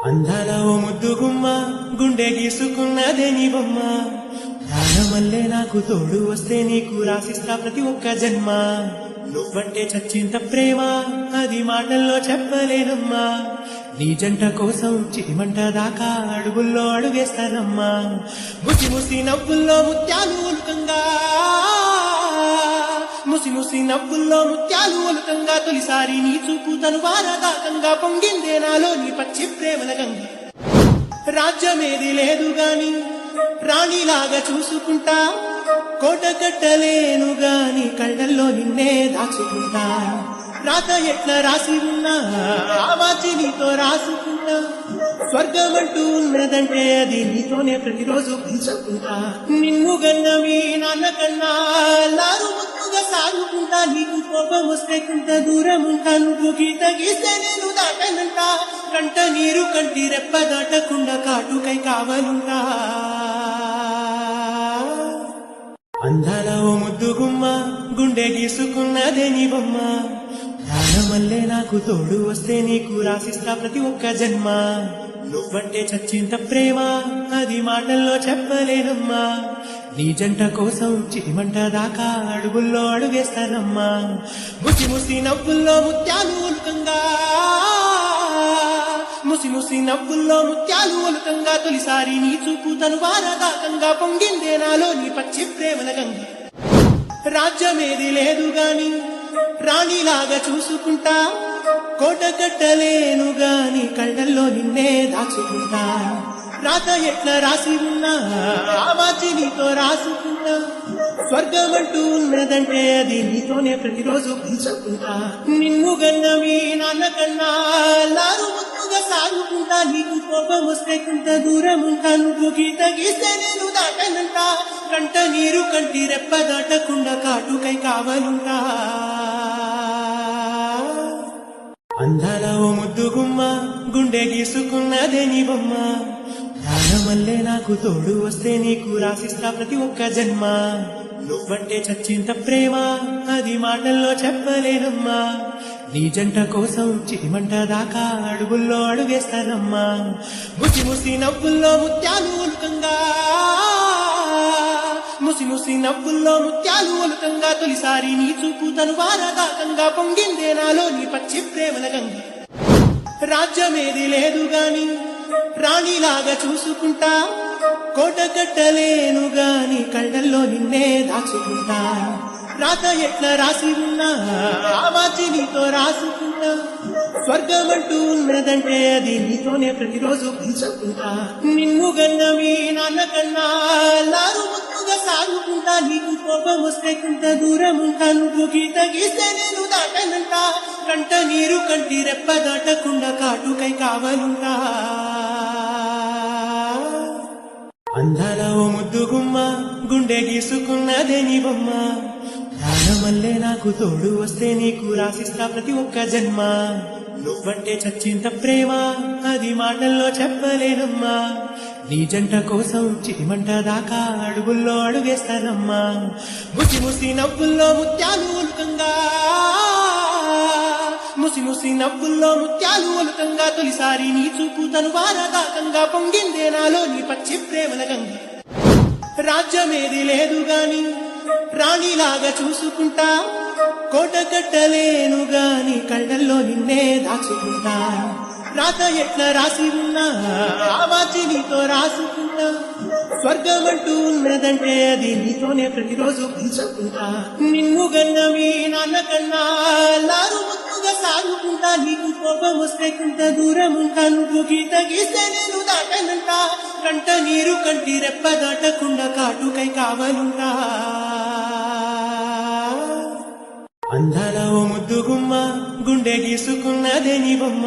అందాల ఓ ముద్దు గుమ్మ గుండె గీసుకున్నదే నీ బొమ్మ ప్రాణమల్లే నాకు తోడు వస్తే నీకు రాసిస్తా ప్రతి ఒక్క జన్మ నువ్వంటే చచ్చింత ప్రేమ అది మాటల్లో చెప్పలేనమ్మా నీ జంట కోసం చిటిమంట దాకా అడుగుల్లో అడుగేస్తానమ్మా ముసి ముసి నవ్వుల్లో ముత్యాలు ఉలుకంగా ముసి ముసి నవ్వుల్లో ముత్యాలు ఉలుకంగా తొలిసారి నీ చూపు తను వారదాకంగా పొంగిందే నాలో నీ పచ్చి ప్రేమల గంగ రాజ్యమేది లేదు గాని రాణిలాగా చూసుకుంటా కోట కట్టలేను గాని కళ్ళల్లో నిన్నే దాచుకుంటా రాత ఎట్లా రాసి ఉన్నా ఆవాచి నీతో రాసుకున్నా స్వర్గమంటూ ఉన్నదంటే అది నీతోనే ప్రతిరోజు పెంచుకుంటా నిన్ను గన్నవి నాన్న కన్నా లారు ముత్తుగా సాగుకుంటా నీకు కోపం వస్తే కొంత దూరం ఉంటా నువ్వు గీత గీస్తే నేను దాటనంట కంట నీరు కంటి రెప్ప దాటకుండా కాటుకై కావలుంటా అందాల ఓ ముద్దు గుమ్మ గుండె గీసుకున్నదే నీ బొమ్మ ప్రాణమల్లే నాకు తోడు వస్తే నీకు రాసిస్తా ప్రతి ఒక్క జన్మ నువ్వంటే చచ్చింత ప్రేమ అది మాటల్లో చెప్పలేనమ్మా నీ జంట కోసం చిటిమంట దాకా అడుగుల్లో అడుగేస్తానమ్మా ముసి ముసి నవ్వుల్లో ముత్యాలు ఉలుకంగా ముసి ముసి నవ్వుల్లో ముత్యాలు ఉలుకంగా తొలిసారి నీ చూపు తను వారదాకంగా పొంగిందే నాలో నీ పచ్చి ప్రేమల గంగ రాజ్యమేది లేదు గాని రాణిలాగా చూసుకుంటా కోట కట్టలేను గాని కళ్ళల్లో నిన్నే దాచుకుంటా రాత ఎట్లా రాసి ఉన్నా ఆవాచి నీతో రాసుకున్నా స్వర్గమంటూ ఉన్నదంటే అది నీతోనే ప్రతిరోజు పెంచుకుంటా నిన్ను గన్నవి నాన్న కన్నా లారు ముత్తుగా సాగుకుంటా నీకు కోపం వస్తే కొంత దూరం ఉంటా నువ్వు గీత గీస్తే నేను దాటనంట కంట నీరు కంటి రెప్ప దాటకుండా కాటుకై కావలుంటా అందాల ఓ ముద్దు గుమ్మ గుండె గీసుకున్నదే నీ బొమ్మ ప్రాణమల్లే నాకు తోడు వస్తే నీకు రాసిస్తా ప్రతి ఒక్క జన్మ నువ్వంటే చచ్చింత ప్రేమ అది మాటల్లో చెప్పలేనమ్మా నీ జంట కోసం చిటిమంట దాకా అడుగుల్లో అడుగేస్తానమ్మా ముసి ముసి నవ్వుల్లో ముత్యాలు ఉలుకంగా ముసి ముసి నవ్వుల్లో ముత్యాలు ఉలుకంగా తొలిసారి నీ చూపు తను వారదాకంగా పొంగిందే నాలో నీ పచ్చి ప్రేమల గంగ రాజ్యమేది లేదు గాని రాణిలాగా చూసుకుంటా కోట కట్టలేను గాని కళ్ళల్లో నిన్నే దాచుకుంటా రాత ఎట్లా రాసి ఉన్నా ఆవాచి నీతో రాసుకున్నా స్వర్గమంటూ ఉన్నదంటే అది నీతోనే ప్రతిరోజు పెంచుకుంటా నిన్ను గన్నవి నాన్న కన్నా లారు ముత్తుగా సాగుకుంటా నీకు కోపం వస్తే కొంత దూరం ఉంటా నువ్వు గీత గీస్తే నేను దాటనంట కంట నీరు కంటి రెప్ప దాటకుండా కాటుకై కావలుంటా అందాల ఓ ముద్దు గుమ్మ గుండె గీసుకున్నదే నీ బొమ్మ ప్రాణమల్లే నాకు తోడు వస్తే నీకు రాసిస్తా ప్రతి ఒక్క జన్మ నువ్వంటే చచ్చింత ప్రేమ అది మాటల్లో చెప్పలేనమ్మా నీ జంట కోసం చిటిమంట దాకా అడుగుల్లో అడుగేస్తానమ్మా ముసి ముసి నవ్వుల్లో ముత్యాలు ఉలుకంగా ముసి ముసి నవ్వుల్లో ముత్యాలు ఉలుకంగా తొలిసారి నీ చూపు తను వారదాకంగా పొంగిందే నాలో నీ పచ్చి ప్రేమల గంగ రాజ్యమేది లేదు గాని రాణిలాగా చూసుకుంటా కోట కట్టలేను గాని కళ్ళల్లో నిన్నే దాచుకుంటా రాత ఎట్లా రాసి ఉన్నా ఆవాచి నీతో రాసుకున్నా స్వర్గమంటూ ఉన్నదంటే అది నీతోనే ప్రతిరోజు పెంచుకుంటా నిన్ను గన్నవి నాన్న కన్నా లారు ముత్తుగా సాగుకుంటా నీకు కోపం వస్తే కొంత దూరం ఉంటా నువ్వు గీత గీస్తే నేను దాటనంట కంట నీరు కంటి రెప్ప దాటకుండా కాటుకై కావలుంటా ప్రాణమల్లే నాకు తోడు వస్తే నీకు రాసిస్తా ప్రతి ఒక్క జన్మ నువ్వంటే చచ్చింత ప్రేమ అది మాటల్లో చెప్పలేనమ్మా నీ జంట కోసం చిటిమంట దాకా అడుగుల్లో అడుగేస్తానమ్మా ముసి ముసి నవ్వుల్లో ముత్యాలు ఉలుకంగా ముసి ముసి నవ్వుల్లో ముత్యాలు ఉలుకంగా తొలిసారి నీ చూపు తను వారదాకంగా పొంగిందే నాలో నీ పచ్చి ప్రేమల గంగ రాజ్యమేది లేదు గాని రాణిలాగా చూసుకుంటా కోట కట్టలేను గాని కళ్ళల్లో నిన్నే దాచుకుంటా రాత ఎట్లా రాసి ఉన్నా ఆవాచి నీతో రాసుకున్నా స్వర్గమంటూ ఉన్నదంటే అది నీతోనే ప్రతిరోజు పెంచుకుంటా నిన్ను గన్నవి నాన్న కన్నా లారు ముత్తుగా సాగుకుంటా నీకు కోపం వస్తే కొంత దూరం ఉంటా నువ్వు గీత గీస్తే నేను దాటనంట కంట నీరు కంటి రెప్ప దాటకుండా కాటుకై కావలుంటా అందాల ఓ ముద్దు గుమ్మ గుండె గీసుకున్నదే నీ బొమ్మ